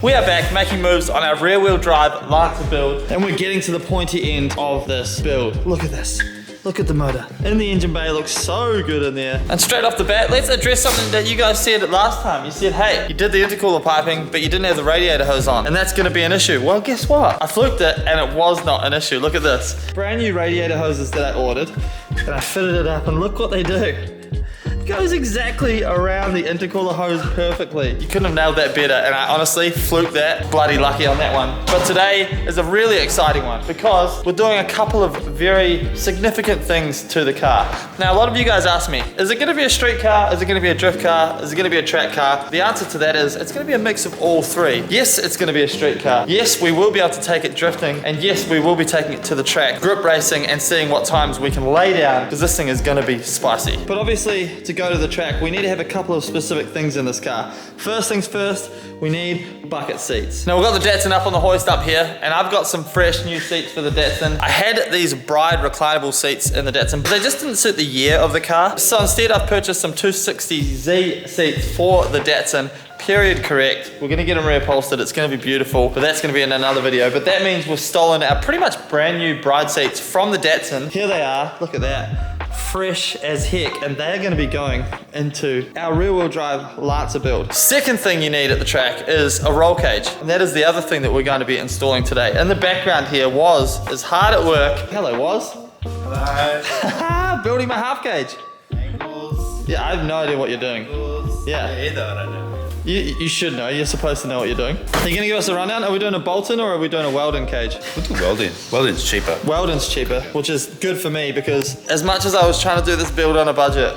We are back making moves on our rear wheel drive Lancer build, and we're getting to the pointy end of this build. Look at this. Look at the motor. In the engine bay, looks so good in there. And straight off the bat, let's address something that you guys said last time. You said, hey, you did the intercooler piping, but you didn't have the radiator hose on, and that's gonna be an issue. Well, guess what? I fluked it, and it was not an issue. Look at this. Brand new radiator hoses that I ordered, and I fitted it up, and look what they do. Goes exactly around the intercooler hose perfectly. You couldn't have nailed that better, and I honestly fluked that. Bloody lucky on that one. But today is a really exciting one because we're doing a couple of very significant things to the car. Now, a lot of you guys ask me, is it gonna be a street car? Is it gonna be a drift car? Is it gonna be a track car? The answer to that is, it's gonna be a mix of all three. Yes, it's gonna be a street car. Yes, we will be able to take it drifting, and yes, we will be taking it to the track, grip racing, and seeing what times we can lay down, because this thing is gonna be spicy. But obviously, to go to the track, we need to have a couple of specific things in this car. First things first, we need bucket seats. Now, we've got the Datsun up on the hoist up here, and I've got some fresh new seats for the Datsun. I had these Bride reclinable seats in the Datsun, but they just didn't suit the year of the car. So instead, I've purchased some 260Z seats for the Datsun. Period correct. We're gonna get them reupholstered. It's gonna be beautiful, but that's gonna be in another video. But that means we've stolen our pretty much brand new Bride seats from the Datsun. Here they are, look at that. Fresh as heck, and they're gonna be going into our rear wheel drive Lancer build. Second thing you need at the track is a roll cage, and that is the other thing that we're going to be installing today. In the background here, is hard at work. Hello, Was. Hello. Building my half cage. Angles. Yeah, I have no idea what you're doing. Angles. Yeah. Either, I don't know. You should know. You're supposed to know what you're doing. Are you gonna give us a rundown? Are we doing a bolt-in or are we doing a weld-in cage? We'll do welding. Welding's cheaper. Welding's cheaper, which is good for me because as much as I was trying to do this build on a budget,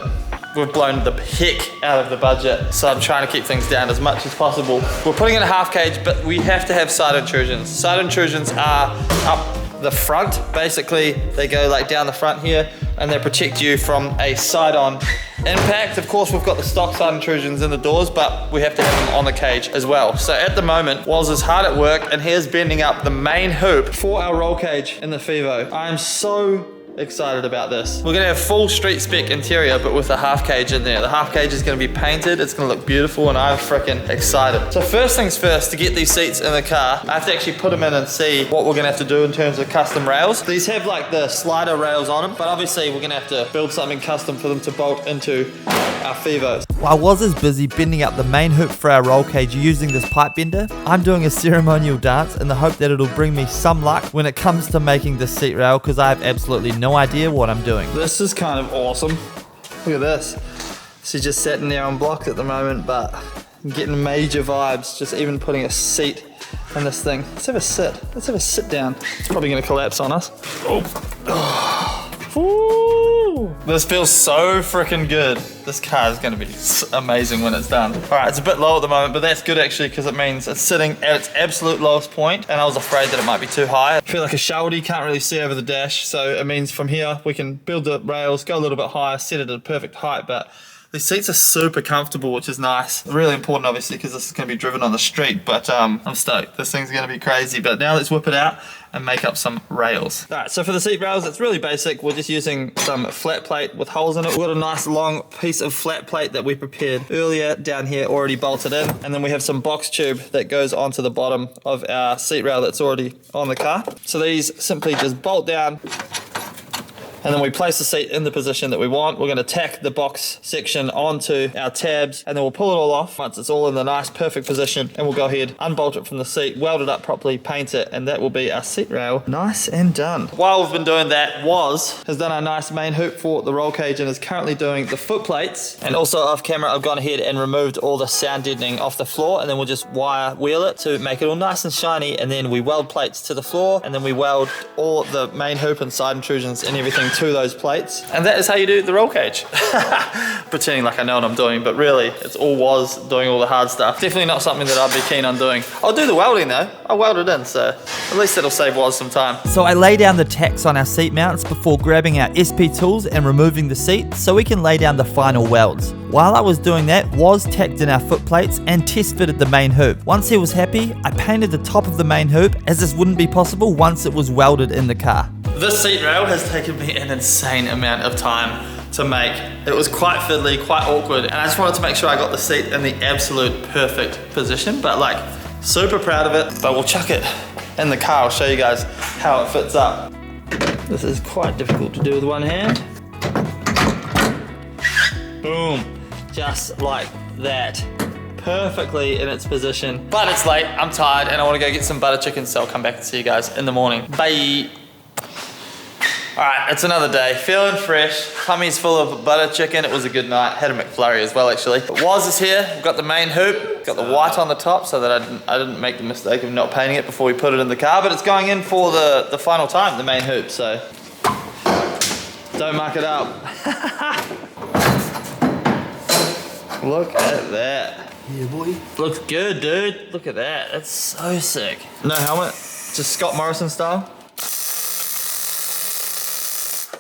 we've blown the heck out of the budget. So I'm trying to keep things down as much as possible. We're putting in a half cage, but we have to have side intrusions. Side intrusions are up the front. Basically, they go like down the front here, and they protect you from a side-on impact. Of course, we've got the stock side intrusions in the doors, but we have to have them on the cage as well. So at the moment, Woz is hard at work, and here's bending up the main hoop for our roll cage in the Fevo. I'm so excited about this. We're gonna have full street spec interior, but with a half cage in there. The half cage is gonna be painted, it's gonna look beautiful, and I'm freaking excited. So first things first, to get these seats in the car, I have to actually put them in and see what we're gonna have to do in terms of custom rails. These have like the slider rails on them, but obviously we're gonna have to build something custom for them to bolt into our Fevos. While Woz is busy bending up the main hoop for our roll cage using this pipe bender, I'm doing a ceremonial dance in the hope that it'll bring me some luck when it comes to making this seat rail, because I have absolutely no idea what I'm doing. This is kind of awesome. Look at this. She's just sitting there on blocks at the moment, but I'm getting major vibes just even putting a seat in this thing. Let's have a sit. Let's have a sit down. It's probably gonna collapse on us. Oh. Ooh. This feels so freaking good. This car is gonna be amazing when it's done. All right, it's a bit low at the moment, but that's good actually, because it means it's sitting at its absolute lowest point, and I was afraid that it might be too high. I feel like a Sheldy, can't really see over the dash, so it means from here we can build the rails, go a little bit higher, set it at a perfect height, but these seats are super comfortable, which is nice. Really important, obviously, because this is going to be driven on the street, but I'm stoked. This thing's going to be crazy, but now let's whip it out and make up some rails. All right, so for the seat rails, it's really basic. We're just using some flat plate with holes in it. We've got a nice long piece of flat plate that we prepared earlier down here, already bolted in, and then we have some box tube that goes onto the bottom of our seat rail that's already on the car. So these simply just bolt down, and then we place the seat in the position that we want. We're gonna tack the box section onto our tabs, and then we'll pull it all off once it's all in the nice perfect position, and we'll go ahead, unbolt it from the seat, weld it up properly, paint it, and that will be our seat rail nice and done. While we've been doing that, Woz has done our nice main hoop for the roll cage and is currently doing the foot plates. And also off camera, I've gone ahead and removed all the sound deadening off the floor, and then we'll just wire wheel it to make it all nice and shiny, and then we weld plates to the floor, and then we weld all the main hoop and side intrusions and everything to those plates. And that is how you do the roll cage. Pretending like I know what I'm doing, but really it's all Woz doing all the hard stuff. Definitely not something that I'd be keen on doing. I'll do the welding though. I'll weld it in, so at least it'll save Woz some time. So I lay down the tacks on our seat mounts before grabbing our SP tools and removing the seat so we can lay down the final welds. While I was doing that, Woz tacked in our foot plates and test fitted the main hoop. Once he was happy, I painted the top of the main hoop, as this wouldn't be possible once it was welded in the car. This seat rail has taken me an insane amount of time to make. It was quite fiddly, quite awkward, and I just wanted to make sure I got the seat in the absolute perfect position, but like Super proud of it, but we'll chuck it in the car. I'll show you guys how it fits up. This is quite difficult to do with one hand. Boom, just like that. Perfectly in its position. But it's late, I'm tired, and I want to go get some butter chicken, so I'll come back and see you guys in the morning. Bye. Alright, it's another day. Feeling fresh. Tummy's full of butter chicken. It was a good night. Had a McFlurry as well, actually. But Woz is here. We've got the main hoop. Got the white on the top so that I didn't make the mistake of not painting it before we put it in the car. But it's going in for the final time, the main hoop, so don't muck it up. Look at that. Yeah, boy. Looks good, dude. Look at that. That's so sick. No helmet, just Scott Morrison style.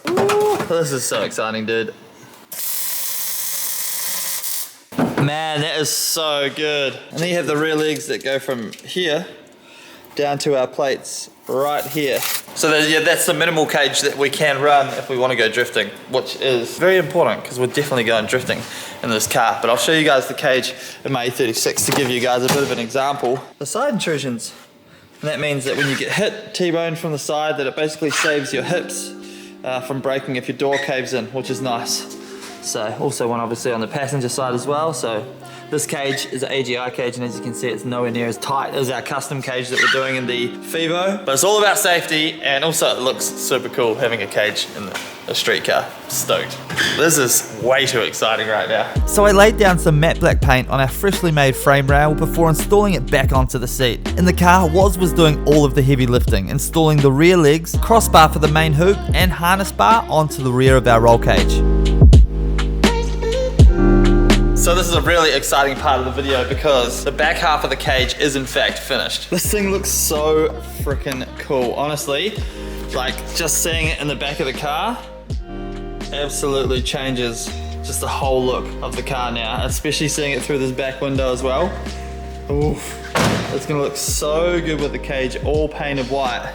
Ooh, this is so exciting, dude. Man, that is so good. And then you have the rear legs that go from here down to our plates right here. So yeah, that's the minimal cage that we can run if we want to go drifting, which is very important because we're definitely going drifting in this car. But I'll show you guys the cage in my E36 to give you guys a bit of an example. The side intrusions. And that means that when you get hit, T-bone from the side, that it basically saves your hips from breaking if your door caves in, which is nice. So also one obviously on the passenger side as well. So this cage is an AGI cage, and as you can see, it's nowhere near as tight as our custom cage that we're doing in the Fivo. But it's all about safety, and also it looks super cool having a cage in a street car. Stoked. This is way too exciting right now. So I laid down some matte black paint on our freshly made frame rail before installing it back onto the seat. In the car, Woz was doing all of the heavy lifting, installing the rear legs, crossbar for the main hoop, and harness bar onto the rear of our roll cage. So this is a really exciting part of the video because the back half of the cage is in fact finished. This thing looks so freaking cool. Honestly, like just seeing it in the back of the car absolutely changes just the whole look of the car now, especially seeing it through this back window as well. Oof, it's gonna look so good with the cage all painted white.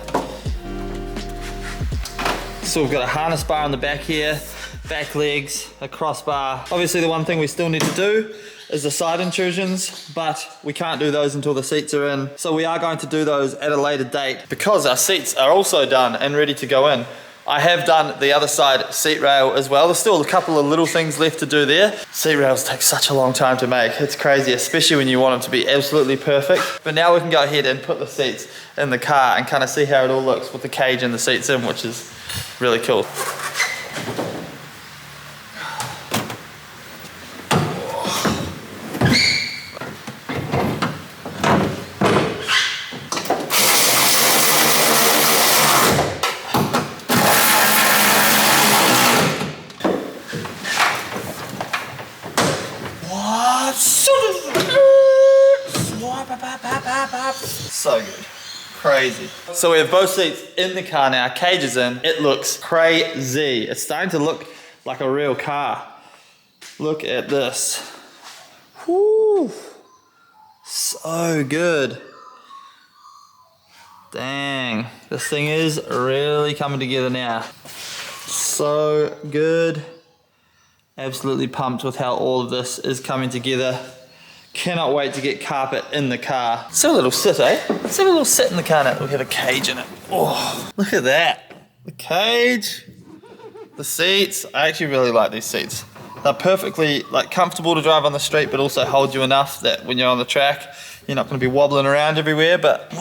So we've got a harness bar on the back here, back legs, a crossbar. Obviously the one thing we still need to do is the side intrusions, but we can't do those until the seats are in. So we are going to do those at a later date. Because our seats are also done and ready to go in, I have done the other side seat rail as well. There's still a couple of little things left to do there. Seat rails take such a long time to make. It's crazy, especially when you want them to be absolutely perfect. But now we can go ahead and put the seats in the car and kind of see how it all looks with the cage and the seats in, which is really cool. So good. Crazy. So we have both seats in the car now, cage is in. It looks crazy. It's starting to look like a real car. Look at this. Whew. So good. Dang. This thing is really coming together now. So good. Absolutely pumped with how all of this is coming together. Cannot wait to get carpet in the car. Let's have a little sit, eh? Let's have a little sit in the car now that we have a cage in it. Oh, look at that. The cage, the seats. I actually really like these seats. They're perfectly comfortable to drive on the street, but also hold you enough that when you're on the track, you're not going to be wobbling around everywhere. But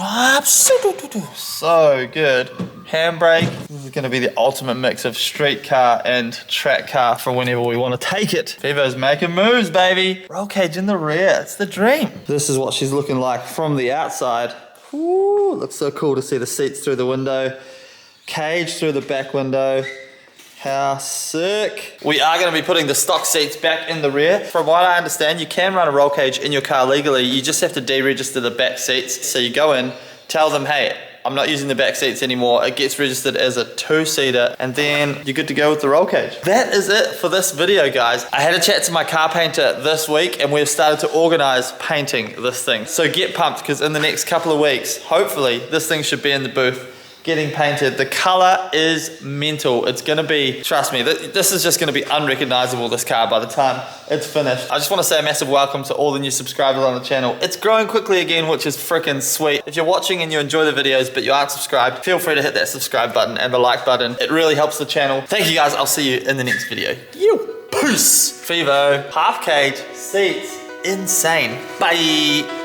so good. Handbrake. This is going to be the ultimate mix of street car and track car for whenever we want to take it. Fivo's making moves, baby. Roll cage in the rear. It's the dream. This is what she's looking like from the outside. Ooh, looks so cool to see the seats through the window. Cage through the back window. How sick. We are going to be putting the stock seats back in the rear. From what I understand, you can run a roll cage in your car legally. You just have to deregister the back seats. So you go in, tell them, hey, I'm not using the back seats anymore. It gets registered as a 2-seater, and then you're good to go with the roll cage. That is it for this video, guys. I had a chat to my car painter this week, and we've started to organize painting this thing. So get pumped, because in the next couple of weeks, hopefully, this thing should be in the booth getting painted. The color is mental. It's gonna be, trust me, this is just gonna be unrecognizable, this car, by the time it's finished. I just wanna say a massive welcome to all the new subscribers on the channel. It's growing quickly again, which is freaking sweet. If you're watching and you enjoy the videos, but you aren't subscribed, feel free to hit that subscribe button and the like button. It really helps the channel. Thank you guys, I'll see you in the next video. Peace! Fevo, half cage, seats, insane. Bye!